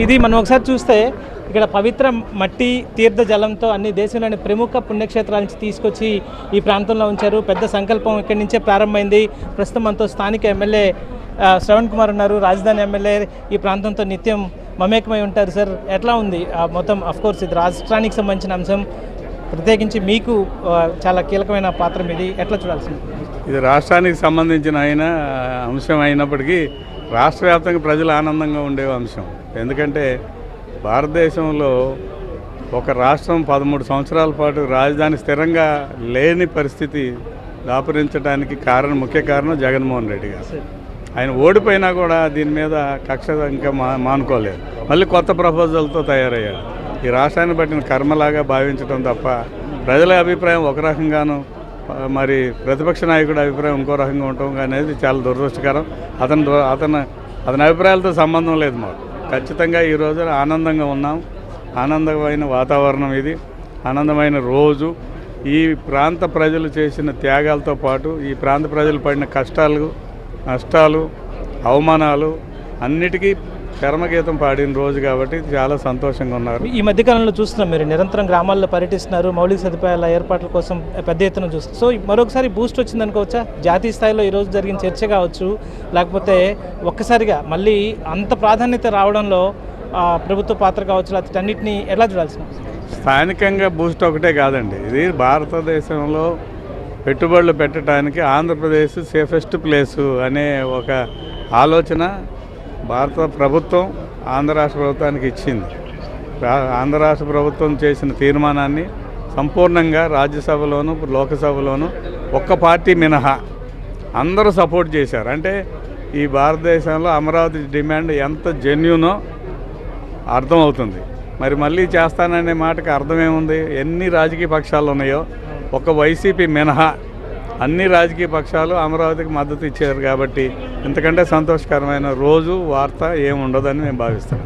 ఇది మనం ఒకసారి చూస్తే ఇక్కడ పవిత్ర మట్టి తీర్థ జలంతో అన్ని దేశంలోని ప్రముఖ పుణ్యక్షేత్రాల నుంచి తీసుకొచ్చి ఈ ప్రాంతంలో ఉంచారు. పెద్ద సంకల్పం ఇక్కడి నుంచే ప్రారంభమైంది. ప్రస్తుతం మనతో స్థానిక ఎమ్మెల్యే శ్రవణ్ కుమార్ ఉన్నారు. రాజధాని ఎమ్మెల్యే ఈ ప్రాంతంతో నిత్యం మమేకమై ఉంటారు. సార్, ఎట్లా ఉంది మొత్తం? అఫ్కోర్స్ ఇది రాష్ట్రానికి సంబంధించిన అంశం, ప్రత్యేకించి మీకు చాలా కీలకమైన పాత్ర ఇది. ఎట్లా చూడాల్సింది? ఇది రాష్ట్రానికి సంబంధించిన అంశం అయినప్పటికీ రాష్ట్ర వ్యాప్తంగా ప్రజలు ఆనందంగా ఉండే అంశం. ఎందుకంటే భారతదేశంలో ఒక రాష్ట్రం 13 సంవత్సరాల పాటు రాజధాని స్థిరంగా లేని పరిస్థితి దాపురించడానికి ముఖ్య కారణం జగన్మోహన్ రెడ్డి గారు. ఆయన ఓడిపోయినా కూడా దీని మీద కక్ష ఇంకా మానుకోలేదు. మళ్ళీ కొత్త ప్రపోజల్తో తయారయ్యాడు. ఈ రాష్ట్రాన్ని బట్టిన కర్మలాగా భావించడం తప్ప ప్రజల అభిప్రాయం ఒక రకంగాను, మరి ప్రతిపక్ష నాయకుడి అభిప్రాయం ఇంకో రకంగా ఉండటం అనేది చాలా దురదృష్టకరం. అతని అభిప్రాయాలతో సంబంధం లేదు మాకు. ఖచ్చితంగా ఈ రోజున ఆనందంగా ఉన్నాం. ఆనందమైన వాతావరణం ఇది, ఆనందమైన రోజు. ఈ ప్రాంత ప్రజలు చేసిన త్యాగాలతో పాటు ఈ ప్రాంత ప్రజలు పడిన కష్టాలు, నష్టాలు, అవమానాలు అన్నిటికీ చరమగీతం పాడిన రోజు కాబట్టి చాలా సంతోషంగా ఉన్నారు. ఈ మధ్యకాలంలో చూస్తున్నాం, మీరు నిరంతరం గ్రామాల్లో పర్యటిస్తున్నారు, మౌలిక సదుపాయాల ఏర్పాట్ల కోసం పెద్ద ఎత్తున చూస్తారు. సో మరొకసారి బూస్ట్ వచ్చింది అనుకోవచ్చా? జాతీయ స్థాయిలో ఈరోజు జరిగిన చర్చ కావచ్చు, లేకపోతే ఒక్కసారిగా మళ్ళీ అంత ప్రాధాన్యత రావడంలో ప్రభుత్వ పాత్ర కావచ్చు, లేకపోతే అన్నింటినీ ఎలా చూడాల్సిన? స్థానికంగా బూస్ట్ ఒకటే కాదండి, ఇది భారతదేశంలో పెట్టుబడులు పెట్టడానికి ఆంధ్రప్రదేశ్ సేఫెస్ట్ ప్లేసు అనే ఒక ఆలోచన భారత ప్రభుత్వం ఆంధ్ర రాష్ట్ర ప్రభుత్వానికి ఇచ్చింది. ఆంధ్ర రాష్ట్ర ప్రభుత్వం చేసిన తీర్మానాన్ని సంపూర్ణంగా రాజ్యసభలోను లోకసభలోను ఒక్క పార్టీ మినహా అందరూ సపోర్ట్ చేశారు. అంటే ఈ భారతదేశంలో అమరావతి డిమాండ్ ఎంత జెన్యూనో అర్థమవుతుంది. మరి మళ్ళీ చేస్తాననే మాటకి అర్థమేముంది? ఎన్ని రాజకీయ పక్షాలు ఉన్నాయో ఒక వైసీపీ మినహా అన్ని రాజకీయ పక్షాలు అమరావతికి మద్దతు ఇచ్చారు. కాబట్టి ఇంతకంటే సంతోషకరమైన రోజు వార్త ఏముండదని నేను భావిస్తాను.